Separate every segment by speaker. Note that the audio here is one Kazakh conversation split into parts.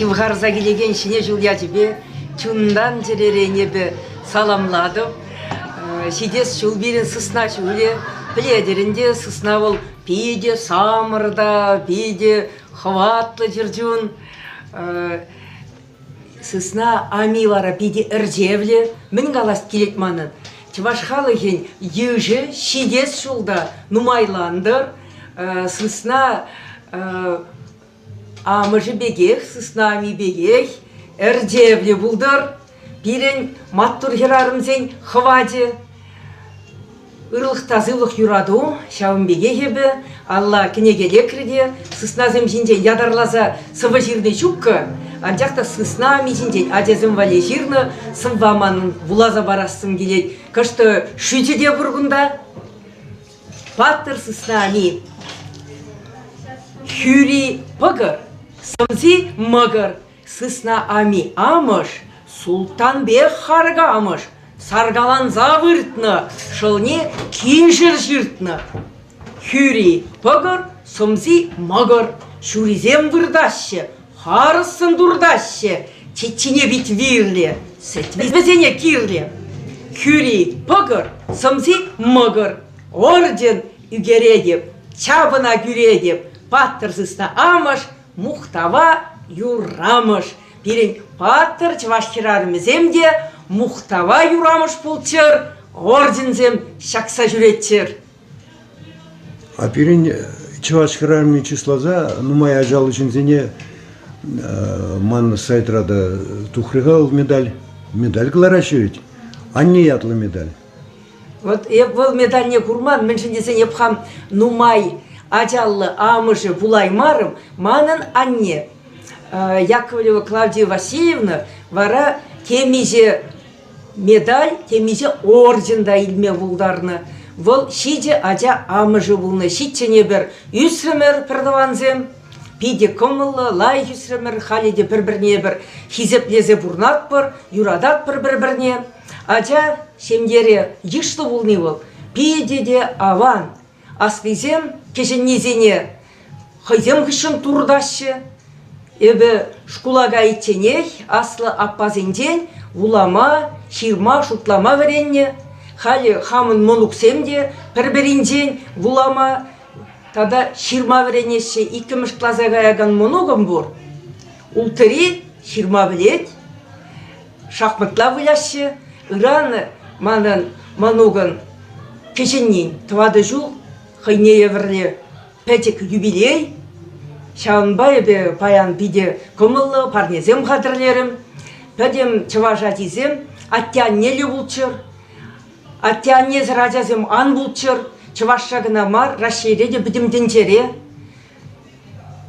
Speaker 1: Ивгарза келеген шине Жулия тебе чундан жеререне бе саламладым. Шидес жулбирин сысна жуле пледерінде сысна бол пиде самырда, пиде хватлы жүржун. Сысна амилара пиде іржевле мін қаласт келет манын. Чывашхалы ген ежі шидес жулда нумайландыр. Сысна амыжы бегех, сысна ами бегех, іржевле бұлдыр. Бірін маттур херарымзен хваде. Ырлық тазылық юраду, шауын бегехебі, Алла кенегеле кірде, сысна земжінде ядарлаза сывы жирны чукка, анжақта сысна ами жінде адезім вале жирны сываманын вулаза барасым келет. Кашты шүтеде бұрғында, паттыр сысна ами хюри пығыр, сымзи мығыр, сысна ами амыш, султан бек харга амыш, саргалан завыртны, шылне кежір жыртны. Хюри пығыр, сымзи мығыр, шуризем вырдашы, харысын дурдашы, чечіне бит вирле, сетвізбезене кирле. Хюри пығыр, сымзи мығыр, орден үгередеп, чабына күредеп, паттырсысына амыш, мұқтава юрамыш. Бірін паттыр чывашкерарымыземде мұқтава юрамыш бұлчыр, ордензем шақса жүретчір.
Speaker 2: А бірін чывашкерарымы числаза, нумай ажал үшін зене ман сайтрада тухрығал медаль қылар ашырет. Анне ятлы медаль.
Speaker 1: Вот бұл медаль не курман, мен шындесен епхам нумай ажаллы амышы булаймарым, манын анне. Яковлева Клавдия Васильевна вара темиже медаль, темиже орденда илме булдарны. Вол шиде ажа амыжы булны. Шитчене бір үсремер пірдаванзем, пиде кымылы, лай үсремер, халиде бір-бірне бір хизеплезе бурнат бір, юрадат бір-бірне. Ажа шемдере ешті булны бол. Пиде де аван, аспизем кешеннезене, хайзем кішін турдашы. Эбі шкулага итченех, аслы аппазенден, улама, ширма, шутлама веренне, хали хамын монуксемде, пір-бірінден, улама, тада ширма вереннеші икіміш клазага яган моногым бұр. Ултыри ширма білет, шахматла выляшы, ыраны манын моногын кешеннен, твады жул, хайнея верле пәтек юбилей, Шаунбай бе паян биде кымылы парнезем қадырлерім, пәдем чыважа дезем, аттяннелі бұлчыр, аттяннез радязем ан бұлчыр, чывашшағына мар, рашереде бідім дінжере,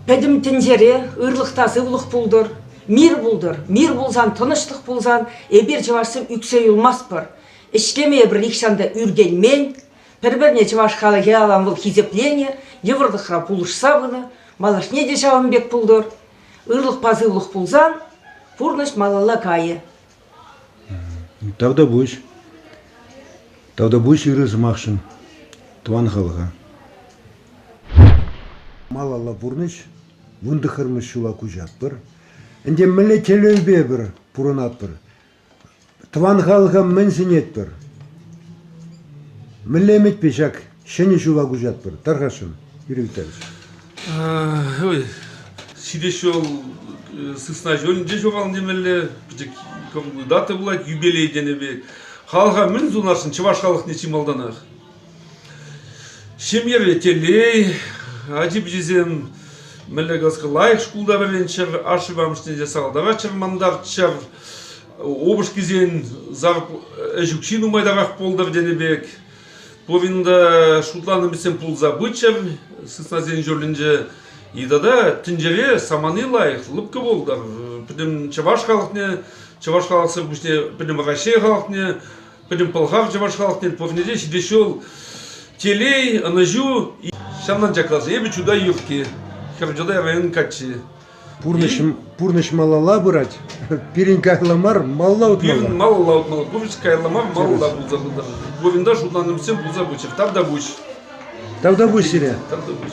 Speaker 1: пәдім дінжере, ұрлықтасы ұлық бұлдыр, мир бұлдыр, мир бұлзан, тыныштық бұлзан, әбер чывашсым үксей ұлмас бір, ішкеме бір икшанды үргелмен, бір-бірне чываш қалы алан бұл хизеплене, евырдықра бұлышса бұны, малашне де жауынбек бұлдыр, ұрлық пазы ұлық бұлзан, пұрныш малала кайы.
Speaker 2: Тавда бұш үріз мақшын, туан қалыға. Малала пұрныш, вұнды қырмыш шула күжат бір, әнде мүлі телеубе бір, пұрынат бір, туан қалыға мінсінет бір, мүлі әмет пешак, шәне шула күжат бір, тарғашын, үйректәріш.
Speaker 3: Ой, сидешол сысна жөнінде жоғалын демелі, даты бұлайды, юбилей денебе. Халға мін зұнарсын, чываш халық нечі малданақ. Шемер етелей, ажип жезем, мүлі ғасқы лайық шкулда бәреншір, ашыбамышын де сағалдаға чырмандар чыр, обыш кезен зағып әжікшін умайдағақ болдыр денебек. Повинда шутланы бісен пулза бычыр, сысназен жөрлінже идада тінжере саманы лайық, лыпкі болдар. Підім чаваш халықне, чаваш халықсы бүшне підім ғаше халықне, підім пылғақ чаваш халықне, повинеде шидешол телей, анажу, шамнан жакласы, ебі чуда юртки, херджадай район качы.
Speaker 2: Пурныш малала бұрат, пирин кайламар, малла утмала.
Speaker 3: Пирин малла утмала, пурныш кайламар, малла бұлзағыдар. Бовинда шутланым всем бұлза бұчыр, тавда бұш.
Speaker 2: Тавда бұш сире?
Speaker 3: Тавда бұш.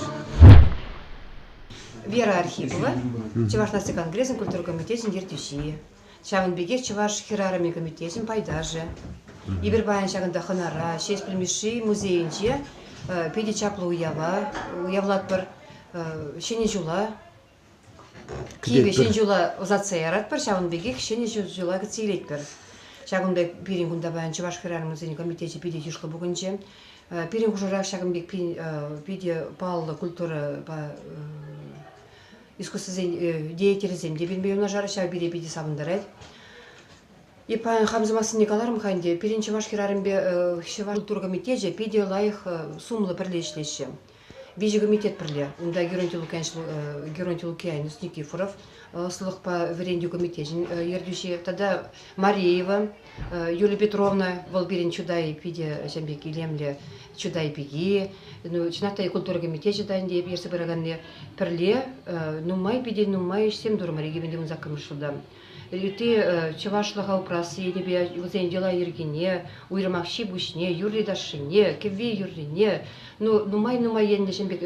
Speaker 4: Вера Архипова, Чуваш наци конгрессын культура комитетин ертүши. Шагын бегер Чуваш хирарами комитетин пайдажы. Ибір баян шагында ханара, шесть племеши музейінче, педи чаплы уявлат бір шене жула. Киеве шене жула озатсаярат бір, шагын бегер шене жула кіцейлет бір. Шагында пирин күнда баян Чуваш хирарами музейін комитеті педи тюшлы бүгінче. Пирин хужара шагын бек педи паллы культура искусствозен деятелізем де білмей ұнажары шау биде сабындарайды. И паян хамзымасын Николарым ханде, пирин Чуваш хирарымбе Чуваш культура комитете пиде лайық сумлы бірлешлеші. Бежі комитет бірле, онда Геронтий Лукьянус Никифоров, слых по варенью комитетин ердюші. Тогда Мареева, Юлия Петровна, Волбирин Чудай пиде Шамбек Илемле Чудай пиги, Чинатай культура комитете дайынде ерсі біріганне бірле, нумай пиде нумай шсем дұрмареге бендегін закырмышылда. Ты Чувашлыға упрасы енебе өзен дела ергене, уйрымақши бүшне, юрли дашыне, кеве юрлине. Нумай енде шембек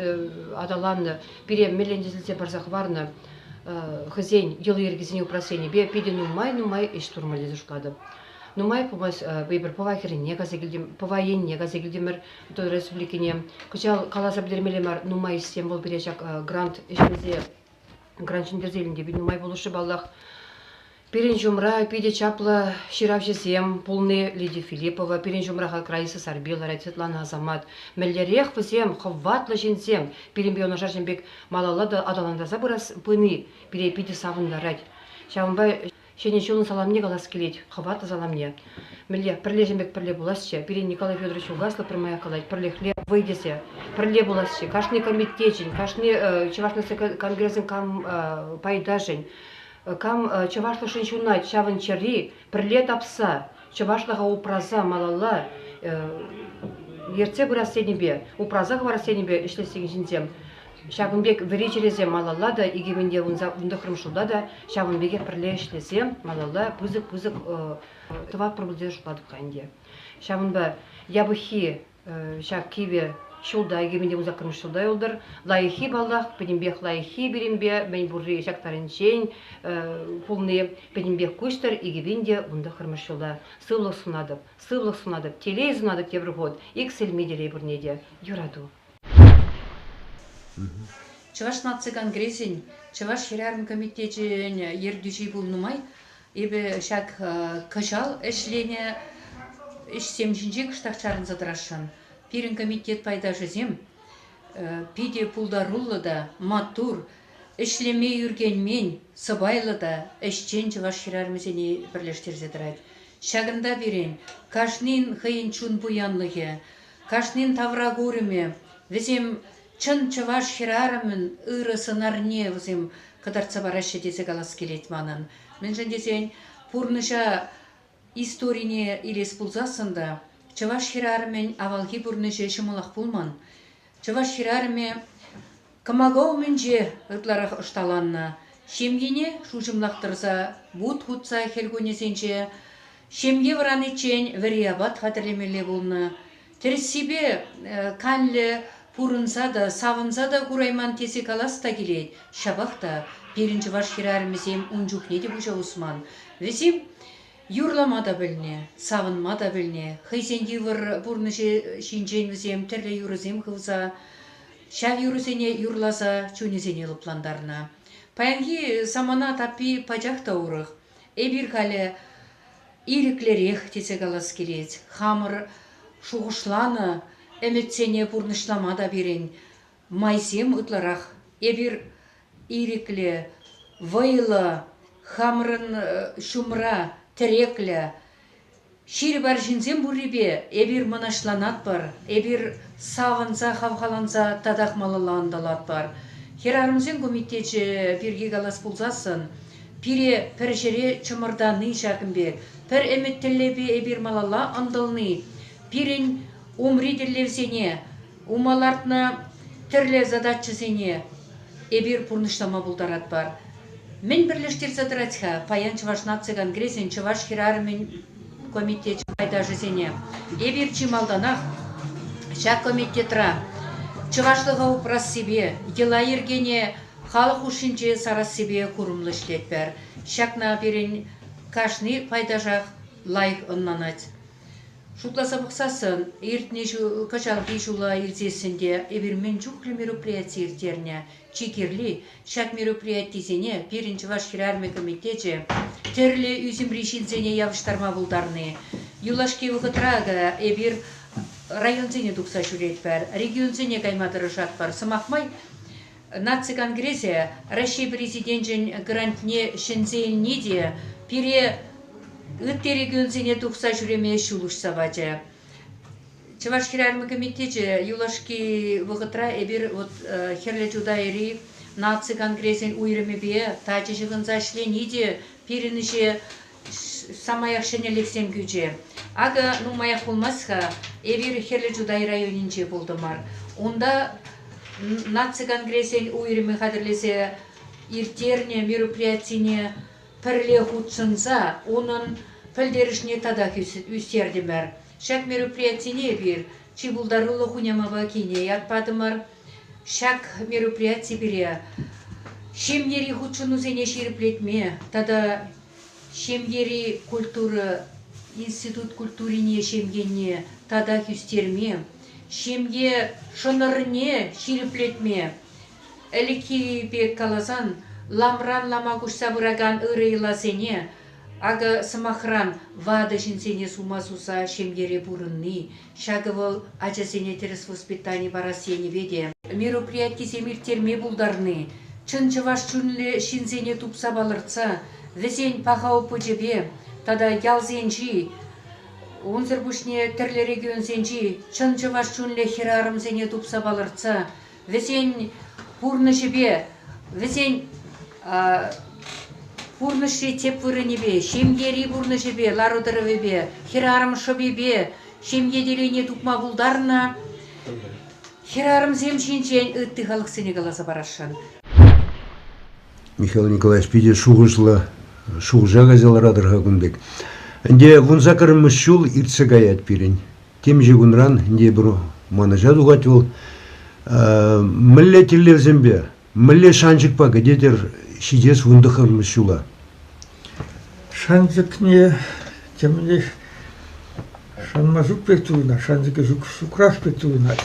Speaker 4: адаланны, бире мелендезілсе барзақ барны, хызен дела ергезіне упрасы енебе, пиде нумай еш турмалезі жұлады. Нумай помас бейбір повайхеріне газегілдемір той республикіне. Күчал қаласа білдермелемар нумай істем бол берешак грант ішімізде, грант шындерзелінде бі нумай болушы баллах. Пирин жумра пиде чапла ширав жесем, полны Лидия Филиппова, пирин жумраха Краиса Сарбила, Светлана Азамат. Меллерех візем, хаватлы женсем, пирин биона жарженбек малалады адаландаза бұрас пыны, пире пиде савындарать. Шавынбай шене шулын саламне галас келет, хаватлы заламне. Мелле пірле жембек пірле буласче, пирин Николай Федорович Угаслы пірмая калать, пірле хлеб выйдесе, пірле буласче, кашны комитетчен, кашны Чувашны конгрессын кам пайдажен. Кам Чувашлы шыншунай чавын чари, пірле тапса, Чувашлыға упраза малала, ерце бұрас сенебе, упраза ғвара сенебе ішлесеген жінзем. Шағынбек віречерезем малала да, егеменде ұнды қырымшылда да, Шағынбеге пірле ішлесем, малала пызық тыват пұрбылде жұладық қайынде. Шағынба ябыхи шақ киве шулда егеменде ұнды қырымшылда олдыр, лайхи баллах, пенембек лайхи берембе, мен бұрри шақтарыншен, полны пенембек көштір, егеменде ұнды қырымшылда. Сывлық сунадып, телей сунадып тебір год, иксель меделей бұрнеде, юраду.
Speaker 5: Чуваш наци конгрессин, Чуваш хирарым комитетин ердюши булнумай, ебе шак кышал эшлене эшсемжинжек штахчарын задырашын. Пирин комитет пайда жезем, пиде пулдарулы да, матур, эшлеме юргенмен, сыбайлы да, эшчен Чуваш хирарымызене бірлештерзедірайд. Шагында берен, кашнин хыйын чун буянлығы, кашнин таврагурыме, везем чын Чуваш хирарымын ыры сынарне візем кадарца барашы десе галас келет манын. Мен жендесен пурныша историне илес пулзасында, Чуваш хирарымен авалги бурныше шымылақ пулман. Чуваш хирарыме камагау менже ытларах ышталанна. Шемгене шужымлақтырса, бұд хутса хелгөнесенше, шемге вранычен вариабат хатырлемеле болны. Терсибе канлы пурынса да, савынса да курайман тесе каласта келет. Шабақта перін Чуваш хирарымызем унжукне де бұжа Усман. Везем юрлама да біліне, савынма да біліне, хыйсен евір бұрныше шинжен візем, тірлі юрызем қылса, шав юрызене юрласа, чөнезене лыпландарына. Паянги самана тапи пачақта ұрық, эбір калі ириклерек тесе қалас келет, хамыр шуғышланы, әметсене бұрнышлама да берен, майсем ұтларақ, эбір ирикле, вайлы, хамырын шумра, тереклі, шир бар жинзем бұрребе, эбір мұнашланат бар, эбір савынса, хавхаланса, тадақ малыландалат бар. Херарымзен комитетші бірге қалас бұлзасын, пире піржере чымырданы шакымбе, пір әметтілебе эбір малала андылны, пирен умри дірлевзене, умалартны тірлі задатчызене, эбір пұрнышлама бұлдарат бар. Мен бірлештер задыратха, паян Чуваш наци конгрессин Чуваш хирарымен комитет пайда жызене. Эбір чималданақ, шак комитетра, Чувашлыға упрас себе, ела ергене халық ушинче сарас себе курумлы иштетпер. Шакна берен кашни пайдажақ лайк оннанать. Шутласа бақсасын, иртнешу качалки шула иртесінде эбирмен жүклі мероприятие иртерне чекерли шак мероприятиесіне бірінші Чувашкирармия комитете терлі үзімрешінзене явыштарма бұлдарны. Юлашки вғытрага эбир районзене дұқса жүретпер, регионзене каймадыры жатпар. Сымақмай Нация Конгрессе Россия президентін грантне шынзейінне де пире Үтте регионзене дұқса жүреме шулуш сабаджа. Чувашкирармия комитете юлашки вғытра эбир херле жудайри Нация Конгрессен уйрыме бе тачы жығынза шлени де пирініше самаяқ шенелексем күже. Ага нумаяқ болмасқа эбир херле жудай районинче болдымар. Онда Нация Конгрессен уйрыме қадырлесе иртерне мероприятине пірле худсынса, onun пілдерішіне тадақ үстердімер. Шак мероприятине бір, чибулдарылы хунямава кине ятпадымар. Шак мероприятие біре. Шемдері худсыну зене шеріплетме, тада шемдері культура, институт культурине шемгенне тадақ үстерме. Шемге шынырыне шеріплетме. Әлікі бек каласан, ламран ламагуш сабыраган ырыйласене, ага самахран вада жинсене сумасуса шемдере бурынны, шагывал ачасене терес воспитание барасене веде. Мероприятие семиртерме булдарны, чын чываш чунле шинсене тупса балырца, весен пахау пыжебе, тада ялзенжи, онзыр бушне тірлі регионзенжи, чын чываш чунле хирарымзене тупса балырца, весен пурны жебе, весен пурнышы теп вырынебе, шемгери бурнышебе, ларудырывебе, хирарым шыбебе, шемгеделене тупма булдарына, хирарым земшинчен ытты халық сенегаласа барашын.
Speaker 2: Михаил Николаевич, пиде шуғыжла, шуғжа газеларадырға күнбек. Нде вунзакарым мүшшул иртсе гаят пирен. Тем же гунран, нде бір манажа дуғат ол, мүлле тиллевзембе, мүлле шанчыкпа гадетер шидес вундахар мүшшула.
Speaker 6: Шанчыкне темле шанмажук пектуына, шанчыка шукрах пектуына.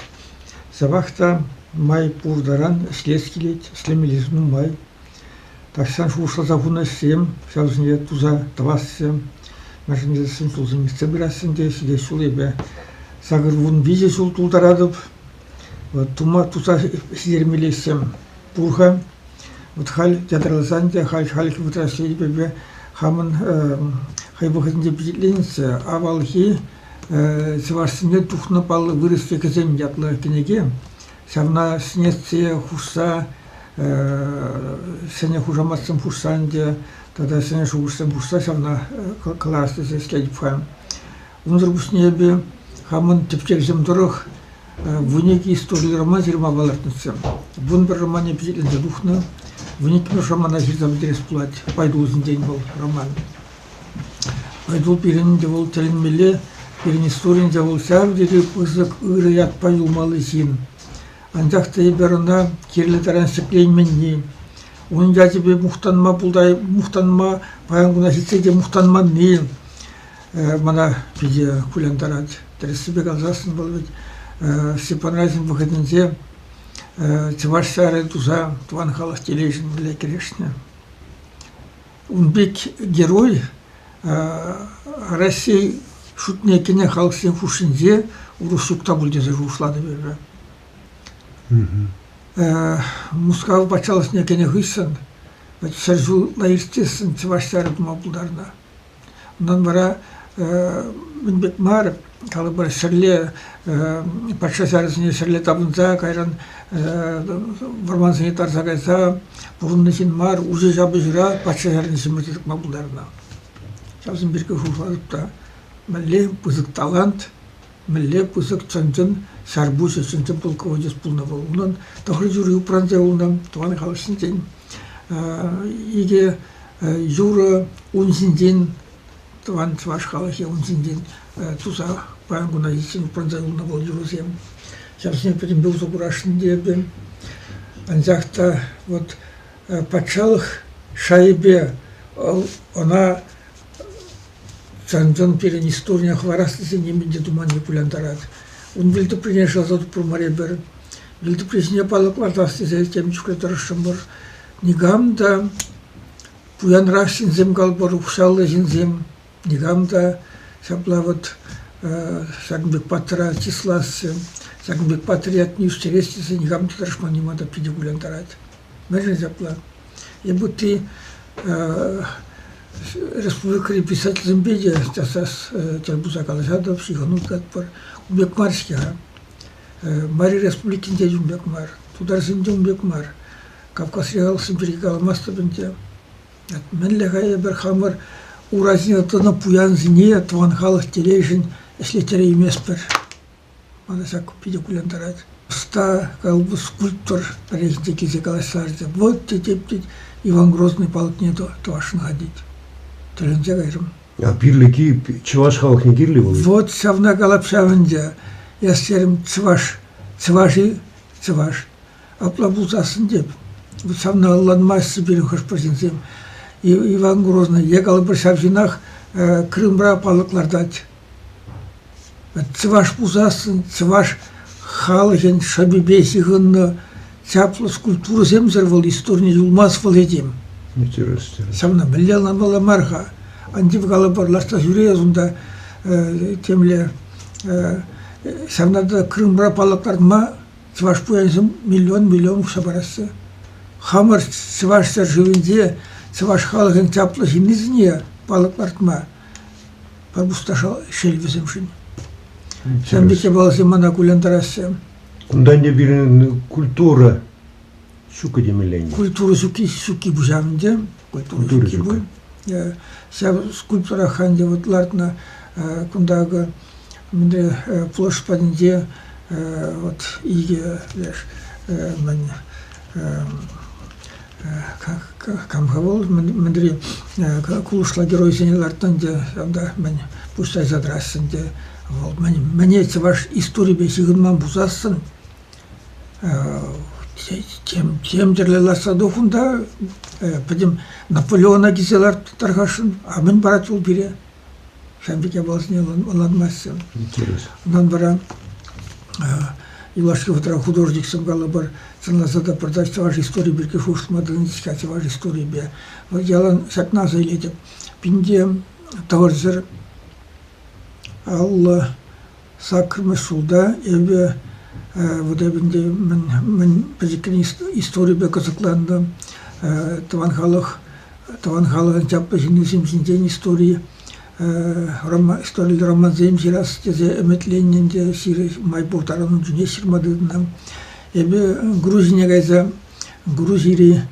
Speaker 6: Сабахта май пурдаран слескилет, слемелизну май. Таксан шушла загуна сем, шалзне туза тавассем. Машинде сын сулзын мистебирасынде, сиде шулебе. Сагыр вун визе шул тулдарадып. Тума туза сидермелесем пурха. Вот халь театрализанде, халь вытраслить бебе, хамын хайбухатынде бизитленсе, авалхи севарсыне тухна палы вырысте кезем ятлы кенеге, савна снесце хушса, сене хужаматсым хушсанде, тогда сене шугурсым хушса, савна каларсты сескедіп файм. Унзыр бушнебе, хамын тепчекзем дұрық, вунеки истории роман зирма балартнысым. Вун бір романе бизитленде духна, вунеки бір романа зирзам дерес плать, пайдузын день был роман. Пайдул перенінде бол теленмеле, перен историяңде бол сәвдері пызық ұры ятпай умалы зин. Андақта еберіна керлі таран сіклейменне. Оның жазыбе мұқтанма бұлдай, мұқтанма, баяңғына жетсеге мұқтанма не. Мана пиде күляндарад. Тересібек алзасын бол бет. Степан Разин выходынзе Чуваш сары туза туан халах тележин біле керешіне. Унбек герой Россия шутне кене халық сен хушинзе урусукта бұлдезе жушлады бербе. Мускал бачалысне кене хыйсын, сәржу лайырстесын Чуваш сары дума бұлдарына. Ондан бара Унбек марып, калы бір сірле, патша сәрісіне сірле табынса, кайран вармансыне тарса кайса, бұрынны сен мар, уже жабы жыра, патша сәріне сіміртетік мабылдарына. Шабсын бірге шуфадып та, мүлле бұзық талант, мүлле бұзық чынчын, сәрбуш үшінші полководец бұлна бол. Онан тақыры жүрі ұпранзе олынан, туған қалышын ден, еге жүрі унсын ден, туған Чуваш халахе унсын ден, туза баяңғына есен ұпранзе олына бол жүрізем. Шабсын бірін бөзі құрашын дебен, анзақта, вот, патшалық шайбе она Санжан перен история хварастысы немінде думан епуляндарады. Он білді принес жазады пұрмаре бәрі. Білді пресіне балықларды астезі темчукле тұрышым бар. Нигамда пуян раш синзем галбар укшалы синзем. Нигамда сапла вот сагнбек патра числасы, сагнбек патрият не ущерестися, нигамда тұрышман немада пиде гуляндарады. Мәжін сапла. И будто республика писатель Зембедия, сейчас Тельбуза Калашадов, Шиханут Гатпар, Убекмарский, Мари Республики Индия Убекмар, Тудар Синди Убекмар, Кавказ Реал Симбирикал Мастабенте, Менлегая Берхамар, Уразина Тана Пуян Зине, Тванхалах Тележин, если терей Меспер, Мадасак Пидикуляндарат, Ста Калбу скульптор, Резидики Закалашарда, вот тетептить Иван Грозный палок нету, то аж нагодить.
Speaker 2: А пирлики чуваш халық не кирли болды?
Speaker 6: Вот савна галапшавынде, я серім цваши, аплабузасын деп. Вот савна алланмайсы берін хош пожинзем. Иван Грозный, егалы бір савжинах Крымра палықлардать. Цваш бузасын, цваш халыхен шабибеси гынны, цаплы скульптуры земзервал, история юлмас вал едем.
Speaker 2: Интересно.
Speaker 6: Савна миллион была марха. Андив галабарлашта жүрезунда темле савнада Крымра палактарма цваш пуянсым миллион шабарасы. Хамар цваштар живенде цваш халыгын чаплы химнизне палактартма парбусташа шельвиземшин. Сәмбеке баласы мана куляндарасы.
Speaker 2: Кундан не бирен культура шука демелене.
Speaker 6: Культура суки бужамде, культура суки бу. Ся скульптура ханде вот лартна кундага мендре площадь падинде вот иге леш мен камхавол мендре кулушла герой сене лартанде анда мен пустай задрасынде вот мене ваш история бесигынман бузасын тем дерлеласа дохунда пойдем Наполеона гизелар таргашын, а мен барат ул бире. Шамбеке балсыне оладмасын.
Speaker 2: Интересно.
Speaker 6: Ондан бара Илашки ватра художник сымгалы бар цынласада продавцы вашей истории бирке фуштмадын искать вашей истории бе. Вот ялан сакна заилетеп. Пинде таварзыр Алла сакрмы сулда эбе вот эбенде мен позикрин истории бе казакланды. Таванхалыгын чаппы жинесем синтен истории история роман земжирас тезе эметленненде сири майбуртаранын жүне сирмадыдынан эбе Грузия гайза Грузири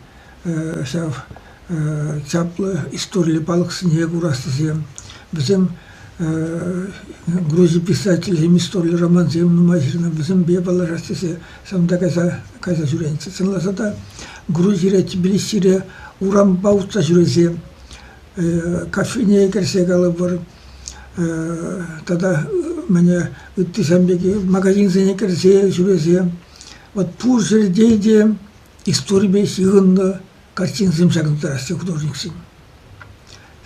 Speaker 6: чаплы история балыксын егурастызе бізем Грузия писатель история роман зем нумазирна бізем бе балажастызе самда кайза жүренсе сынласада Грузия Тбилисире урам баутса жүрезе кафене керсе галы бар тада мене үттисамбеки магазин зене керсе жүрезе вот пур жердейде история бес йығынны картин зым шагынтарасы художниксин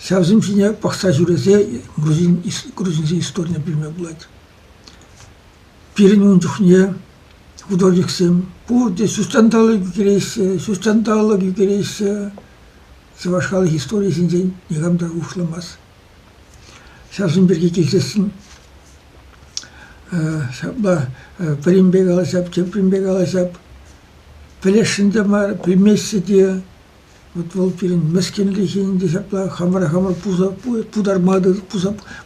Speaker 6: савзым шине пақса жүрезе грузинзе история билме булады пирин унжухне художниксим пурде сустанталы гюкерейсе савашхалы история синден негамда ушламас. Савзым берге келсесін сабла примбег аласап, чемпримбег аласап, пелешінде мар, пилмесседе, вот вол пирин мескенлихинде сапла хамар пудармады,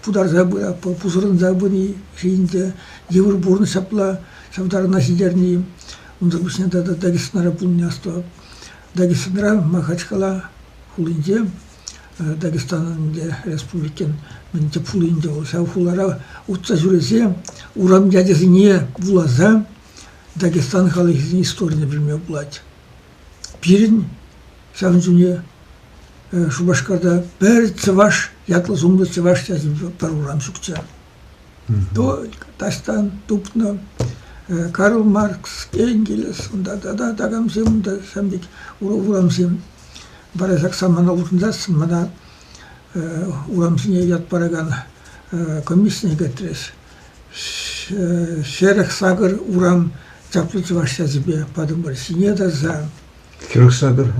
Speaker 6: пудар забы, пузырын забыни жиінде, евр бурны сапла, савдарына сидерни, онда бішне да Дагестанара пулне астуап. Дагестанара Махачкала хулинде, Дагестанынде республикен менде пулинде олса хулара утса жүресе, урам дядесіне булаза, Дагестан халыхизин историяны білме булады. Пирин савынжуне Шубашкарда бәр цеваш, ятлы зумды цеваш тязим бар урам шукча. То Тастан, Тупна, Карл Маркс, Энгельс, да дагамсем, да самбик урамсем. Барасак самана урындасın, мана урамсыне ят параган комиссия гетрес. Шерх сагыр урам чаплыцы ваша себе падымыр сине да за. Шерх сагыр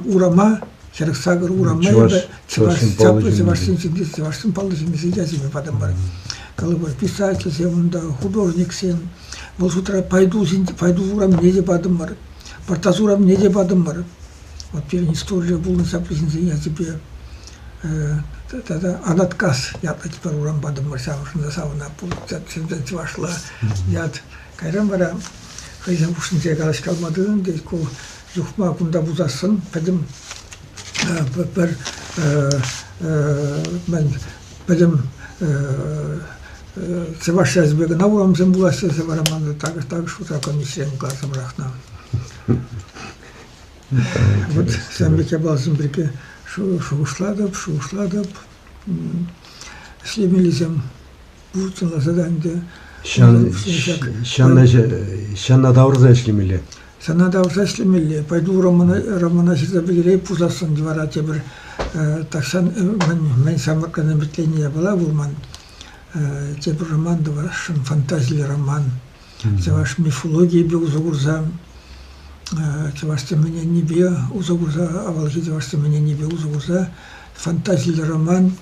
Speaker 6: урама, шерх сагыр урама, чаплыцы ваша себе, вашын палды себе себе падымыр. Калыбыр писатель сен, художник сен, бұл сутра пайду урам неде падымыр, партаз урам неде падымыр. Вот перед историей был на сапризинзе я тебе тогда анаткас я теперь урам бадам марсавшин за сауна пулт вошла яд кайрам бара хайзам ушинзе галаш калмадын дейт кол жухма кунда бузасын педим бір мен педим Севаша избега на урам зем буласы севараманды так шутра комиссияның классым рахна. Вот сәмбеке балсын бірге шуғышладып, слемелізем бұлтынла заданды.
Speaker 2: Шанна даурза слемелі?
Speaker 6: Шанна даурза слемелі. Пайду романа сізді білерей пузасын девара тебір. Таксан мен самарканы бітление была вулман. Тебір роман да шын фантазия роман. Севаш мифология бе узагурза. Чевашты меня небе узагурза, авалхи чевашты меня небе узагурза, фантазия роман,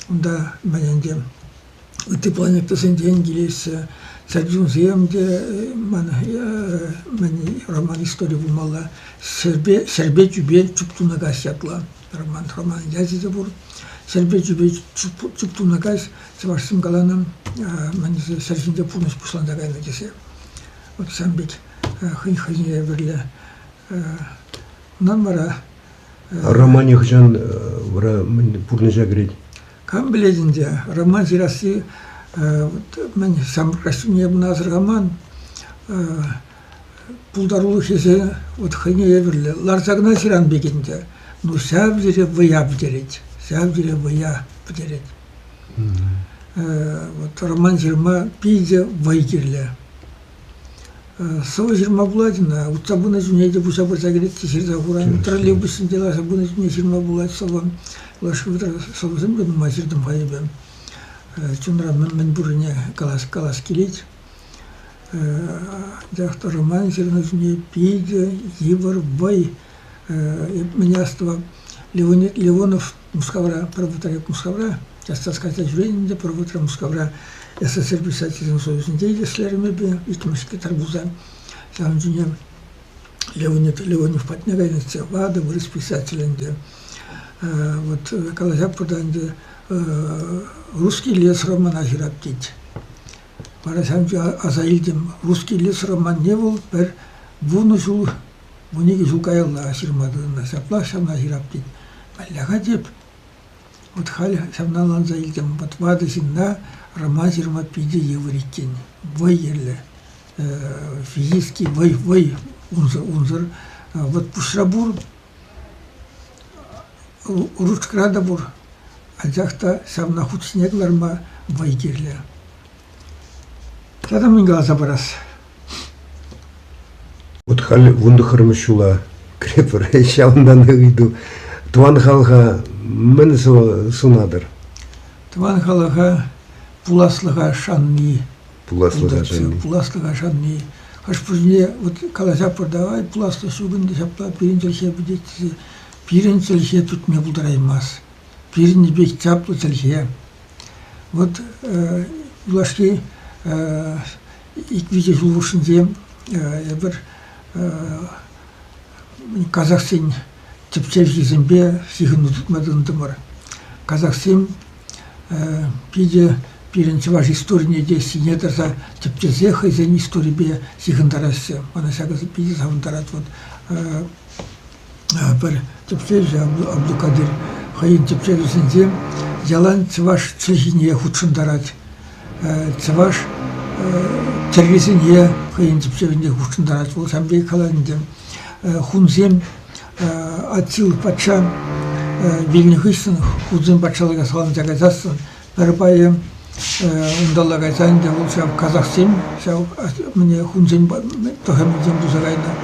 Speaker 6: да, мененде. Ты планета сенден гилес, саджунзем, де мен роман история булмала, сербе чубе чуптуна гасятла, роман языды бур, сербе чубе чуптуна гас, чеваштым галаным, мен серфинде пурнус пусланда гайна десе. Вот сам бит хынь-хынье бірлі. Нан бара...
Speaker 2: Романе хыжан пурныжа кіреді?
Speaker 6: Кам біледінде, роман зирасы, мен самырқашыне бұна азырғаман, пулдарулы хезе, вот хынье бірлі, ларзагна зиран бекенде, ну сәб зире вая бідерет, Вот роман зирма пиде вай керлі. Сава жирма буладина, утсабуна жунейде буша баса керетти сирза хуран, троллейбусын дела сабуна жуне жирма булад саван, лашкывытра савузым бен мазирдым хайбем. Чунра мен бурыне калас келет. Жахта роман жирна жуне пиде, евар, бай. Меняство Леонов Мускавра, правотарек Мускавра, часто сказать журенінде правотарек Мускавра, СССР писательдің союзінде еслеріме бе, итмішке тарбуза. Сам жүне Леонов патнегайнetse вады вырыс писателінде. Вот Калазапурданде русский лес роман ажырап дейді. Бара сам азайылдым, русский лес роман не бол, бір бұны жыл, бұнеге жыл қайылла ашырмадығына сапла шамна ажырап дейді. Мәліға деп, вот хал самналан зайылдым, вот вадысында роман жирма пиде евриккен, вай ерлі, физически вай унзыр, вот пушрабур, ручкрада бур, а жақта самна худ снегларма вай ерлі. Тадам мен глаза барас.
Speaker 2: Вот хал вунды хырмышула крепер, шавындан ыйду. Туан халға мен сунадыр?
Speaker 6: Туан халға пуласлыға шанни.
Speaker 2: Пуласлыға
Speaker 6: шанни. Хаш пүзіне, вот каласа продавай, пуласлы сугынды шапла, пиринчелхе бүдеттісі. Пиринчелхе түтме бұлдыраймас. Пиринчелхе чаплы челхе. Вот улашки иквиде жулушынде, бір казахстен тепчевхизембе сихыны тұтмадындымыр. Казахстен пиде пиринче ваш история де синетерса тепчезе хайзен история сихындарасы. Мана сагазы пиде савындарат вот бір тепчезе Абдукадир хайын тепчезесінде ялан цваш цехине худшындарат. Цваш тервизине хайын тепчезінде худшындарат. Ол самбей каланды хунзем Атил патша Вильнюхысын худзым патшалыға салам жагазасын. Бір байы ундалла гайсан де ол шав казахсин шав мне хунзин тохамиден бузагайна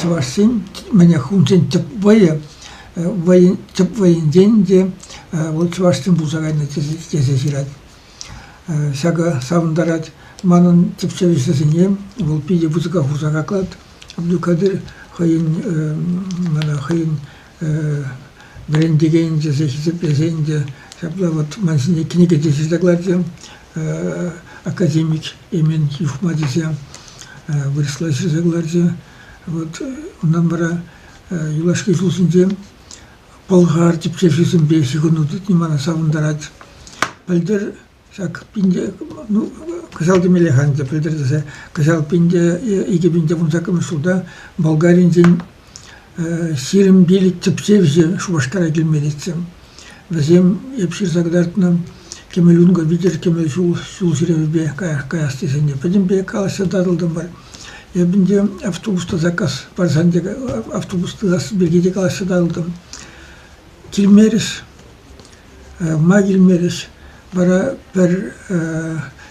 Speaker 6: чувашсин мне хунзин тепвое воин тепвоин день де ол чувашсин бузагайна тезе жират шага савындарат манын тепчевисесине ол пиде бузага хузагаклат Абдулкадыр хайын мана хайын брендеген тезе хизеплесен де шабла вот мансине книга тезе докладе академик Эмин Юфмадизе выросла Загларзе. Вот ондан бара юлашки жылсынде болгар типчефисин бесигуну немана савындарат. Пылдыр шак пинде ну казалды мелеханде пылдыр десе казал пинде иге пинде вунзакым суда болгаринден сирим били типчефисе шубашкара келмедетсем. Везем епшир Загдартным Кемелюнга видер кемел жул сиревбе каястесенде. Педим бе каласа дадылдым бар. Я бинде автобуста заказ барзанде автобуста зас бергеде каласа дадылдым. Килмерис, ма килмерис бара пер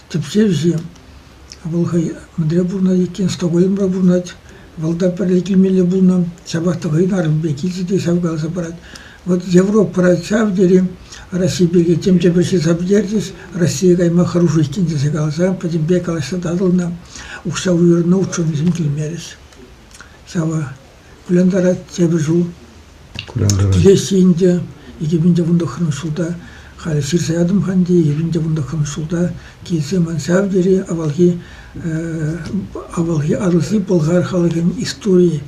Speaker 6: тепсевзи. Волхай мадре бурна екен Стокгольмра бурнать. Волда пер килмеле бурна. Сабахта гайнарым бе килзиде савгалса барат. Вот Европа парачав дерем. Россия беге тем больше забдердис, Россия гайма хороший кинди загалза, потом бекала сададылна, укса уйрна учен зимкилмерис. Сава кулендара тебежу, тилесинде, егибинде вундахын суда, хали сирсаядым ханди, егибинде вундахын суда, киземан савдери, авалги адылсы болгар халыгын истории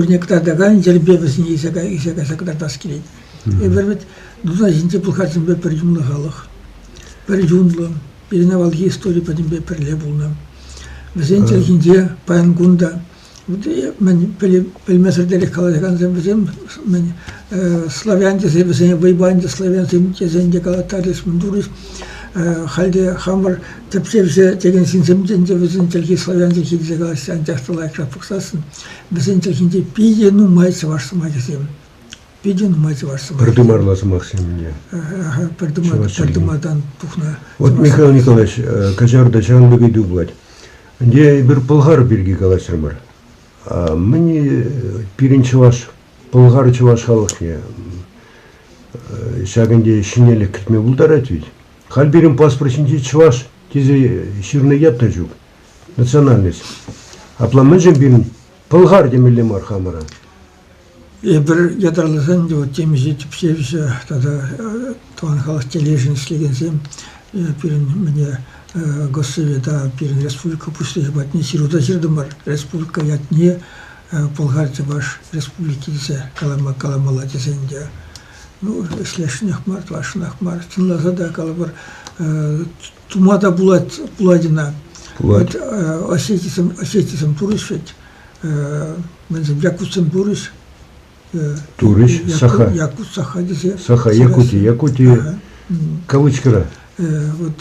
Speaker 6: некоторые даган, дербевесни изяга сагдардас келейді. Эбербет дуна жинте пулхарсын бе пер жумлы халық. Пер жумлы, перена валги истории падим бе перле булна. Везен телхинде паянгунда. Мен пельмесердерек каладаган зем везем мен славянде везен вайбанде славян зем калатарис мундурис халде хамар тепсевзе деген синземденде везен телхи славянде хидзе галасан жактылай крапуксасын. Везен телхинде пиде ну майсы варсыма десем. Пиден мать ваша.
Speaker 2: Пердымарласы Максимне.
Speaker 6: Пердымадан тухна.
Speaker 2: Вот Михаил Николаевич, кажарда чаңбеге дублать. Где bir пылгар бирги калашырмар. Мне пиринчеваш, пылгар чеваш халықне. Шагынде шинелі кітме бұлдарат ведь. Халберин паспортинде чеваш, тезе ширны ятна жүк. Национальность. Апламынжын бирин пылгар демелі мархамара.
Speaker 6: Bir yadarlasan diyor temizliği tüpsevse tada tuan halk televizyon izlegensem birin mene Госсовета birin Республика пусты batni сируда жирдым бар Республика ятне Болгария баш Республики десе каламала десенде ну слешнях март вашнах март тынласа да калабар тумада буладина вот осетисем туришет мен якутсем туриш
Speaker 2: Туриш, Саха.
Speaker 6: Якут, Саха, десе.
Speaker 2: Саха, Якутия, кавычкара.
Speaker 6: Вот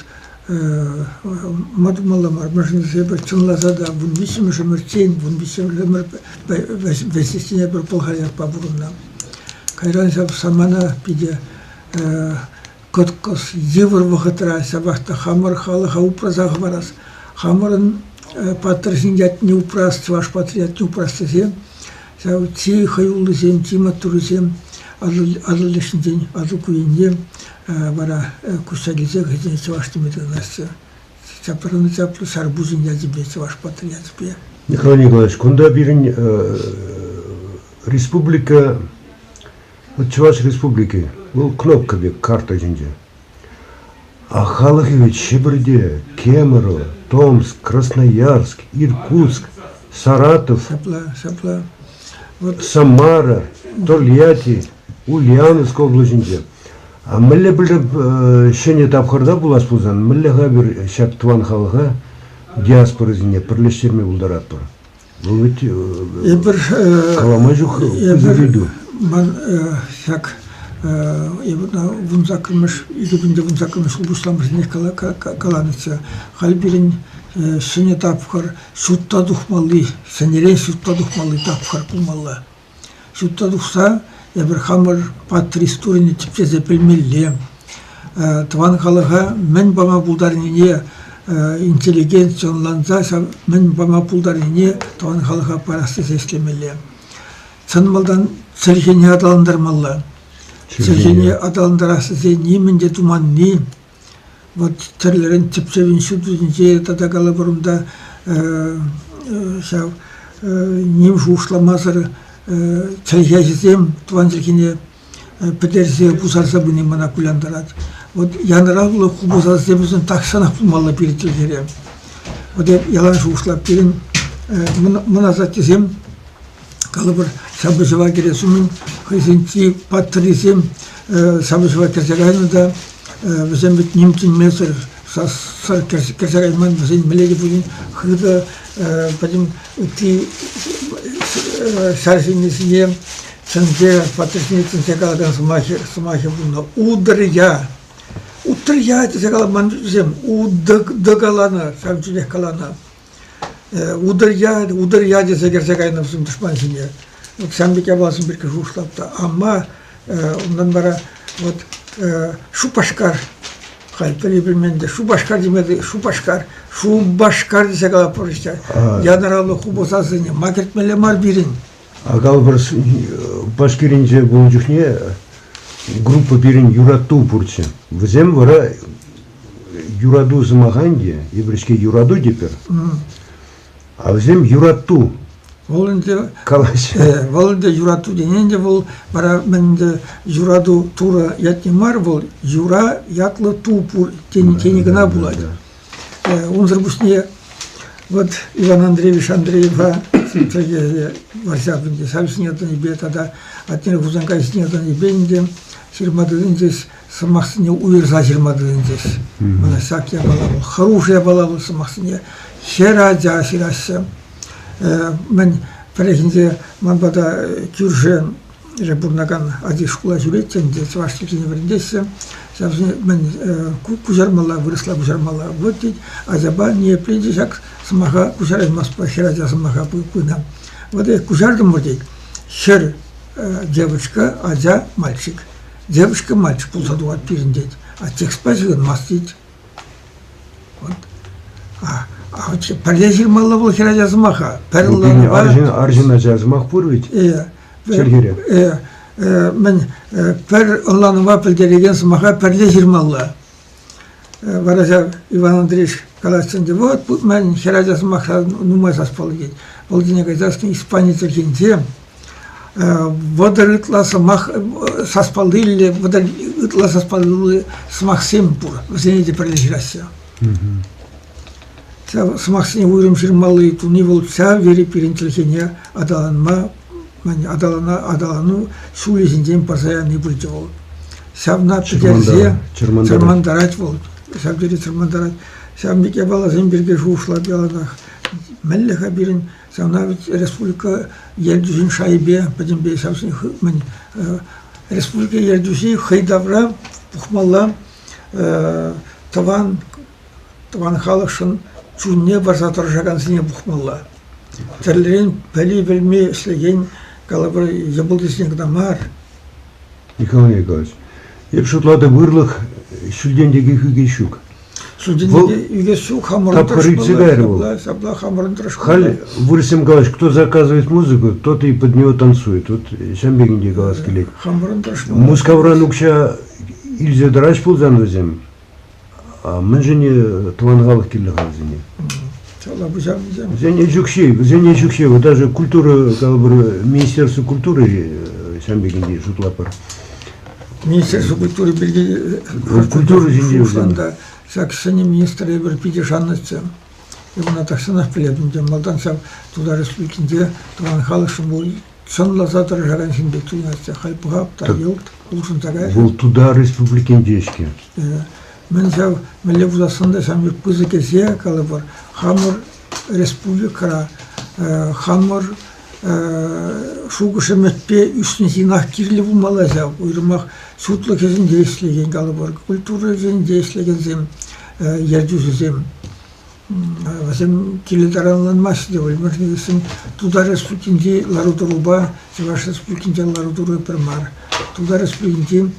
Speaker 6: мадумаламар, можно себе чунлазада, вон висим же мерчен, вон висим же весистине бір Болгария пабурна. Кайран саб самана пиде коткос евр вахатра сабахта хамар хала хаупразах варас. Хамаран патрсиндят не упраст, ваш патриот не упрастесе. Ти хаюлысем, ти матурысем, азылышын день, азы куенде, бара кусализе, где чавашты металласы. Чапраны чаплы, сарбузин языбе, чаваш патриотбе.
Speaker 2: Михаил Николаевич, кунда бирин республика, вот чаваш республики, был кнопка бек, карта жинде. А халахи ведь Шеберде, Кемерово, Томск, Красноярск, Иркутск, Саратов.
Speaker 6: Сапла.
Speaker 2: Вот. Самара, Тольятти, Ульяновск областінде. А мілі біліп шене тапқырда бұлас бұлзан, міліға бір шап туан халыға диаспорызіне бірлештерме бұлдарат бар. Бұл өте қалама жүк үзірейді.
Speaker 6: Мен шак вунзакырмыш, егібінде вунзакырмыш ұлбусламызіне қаланыца. Халберін шене тапқыр, шутта дұқмалы, сәнерен шутта дұқмалы тапқыр бұлмалы. Шутта дұқса, bir hamur patri istorini tipçeze pelmelle Тван халыга мен бама булдарыне интеллигенцияланса мен бама булдарыне тван халыга парасы сеслемеле. Санмалдан сергене адаландырмалла. Сергене адаландырасы неменде туман не. Вот терлерин типчевин шудузинче тада калабырымда ним жушламазыр сергезем тван сергене петерсе пусарса буни мана куляндарат. Вот яныраллы хубуза земізін такшанақ пулмалла перетілгере. Вот ялан жушлап перин мына затезем калыбыр сабыжыва кересумен хызынти паттризем сабыжыва керсегайнуда бізен бит немтин месір сар керсегайнман бізен мелеге бүгін хыда бәдім үтті саржинесіне ценге паттризіне ценге каладан сымахи бұлна удрия это каламан бізем удыгалана сәмчілек калана удрия десе керсегайнам сым дұшпан сіне сәмбеке баласын бір кеш ұшлапты амма ондан бара вот шупашкар қайтпали білменде шупашкар демеді шупашкар десе кала порышта янаралы хубосасыне макертмеле мар бирин
Speaker 2: Агал бір башкиринже бұл жүхне группа бирин юрату пурчы. Візем вара юраду зымағанде, ебірішке юраду депер. А візем юрату.
Speaker 6: Волынде
Speaker 2: Калаш.
Speaker 6: Волынде юрату дененде бол бара менде юраду тура ятнимар бол юра ятлы тупур тени гына булады. Унзыр бусне вот Иван Андреевич Андреева варсапынде сабиснедан ибе тада атне хузанка снедан ибенде сирмадын здесь самахсыне уерза сирмадын здесь. Мана сакя бала бол хорошая бала бол самахсыне хераджа сирасы. Мен перехинде манбада кюрже ребурнаган ади школа жүретенде сваштикине вердесе мен кужармала выросла кужармала вот ведь азаба не придержак самаха кужарай маспа хераджа самаха пына вот и кужардым вот хер девочка аза мальчик девочка мальчик пулсадуат пиріндет а текст пазын мастить вот а вот парлезирмалла бол хераджа самаха
Speaker 2: Аржина жазмақ бұр ведь Сергере
Speaker 6: мен пер онланова пілдереген самаха парлезирмалла ваража Иван Андреевич Каласценде вот мен хераджа самаха нумай саспалы гейт бол денег айдаскин испанец екенде водар ытла самах саспалы или водар ытла саспалы самах семпур візенеде парлезирася самахсыне уйрым жирмалы туни бол ся вери перентілхене адаланма адалану сулезінден парзаяны бұлды бол. Сявна педерзе цырмандарать бол. Сявдері цырмандарать. Сявмеке балазын бірге жуышла беланах. Мәллеха бірін сявна республика ердүзін шайбе, бәдімбе сявсын республика ердүзі хайдавра пухмалла таван халықшын чунне барсатыр жагансыне бухмалла. Терлерин пәли білме ішлеген калабыр ебылдысен кдамар.
Speaker 2: Николай Николаевич, еп шутлады бұрлық шүлдендегі үйге шук.
Speaker 6: Шүлдендегі үйге шук хамырын тұрыш
Speaker 2: Хал, вырысем галаш, кто заказывает музыку, тот и под него танцует. Вот шамбегінде галас келек.
Speaker 6: Хамырын тұрыш
Speaker 2: Мускавран укша илзе дырач пулзан өзем. А мен жене туангалық келі қалзыне. Зене жүкшей, вот даже культура, Министерство культуры шамбегінде шутлапар.
Speaker 6: Министерство культуры берге
Speaker 2: культуры жинде
Speaker 6: ушанда саксыне министры бір пидешанныцы. Именно таксанах пилетінде малдан сам туда республикінде туан халышын бұл санлазатыр жаран синбек туйнасы хайпығап та елт ұлшын тағай.
Speaker 2: Бұл туда республикінде ешке.
Speaker 6: Мен сәу мәлі бұзасында сәмек бұзы кесе калы бар. Хамыр республикара, хамыр шуғышы мәтпе үстіне синақ кирлі бұлмалы сәу. Uyrumaq сутлы кезін дейслеген калы бар. Культура кезін дейслеген зем, ердюзі зем. Васем кирлі таранланмасы деп өлміргесін туда республикінде ларудыруба, Севаш республикінде ларудыру пірмар. Туда республикінде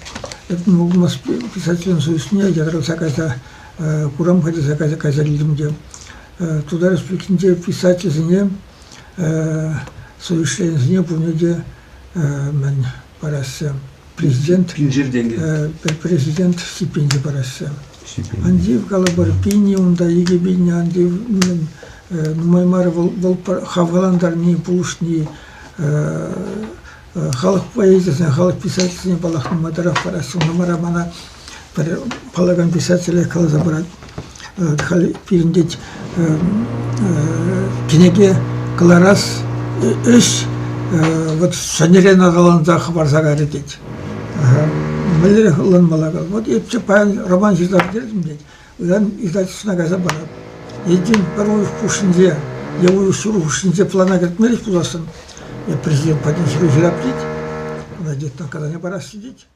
Speaker 6: это могу писатель союзне, я даже заказа курам ходи заказа лидимде. Туда республикинде писательзине союзне буниде мен парасы президент президент стипендия парасы. Анди в галабар пини унда иге бини анди нумаймар вол хавгаландар ни пулушни халық поэзиясына, халық писательсіне балақтың мадарах парасы. Нумара мана палаган писателя калаза барат. Пиріндет кенеге каларас үш вот шанерен ағаланында хабарса ғары дейді. Мөлдері ұлан балағал. Вот епче паян роман жиздап дердім дейді. Одан издательствосына газа барат. Един бір ойық пушынде, евой ұшыру ұшынде плана кертмелік бұласын. Я президент поднесу жирап дейді. Она где-то наказание пора сидеть.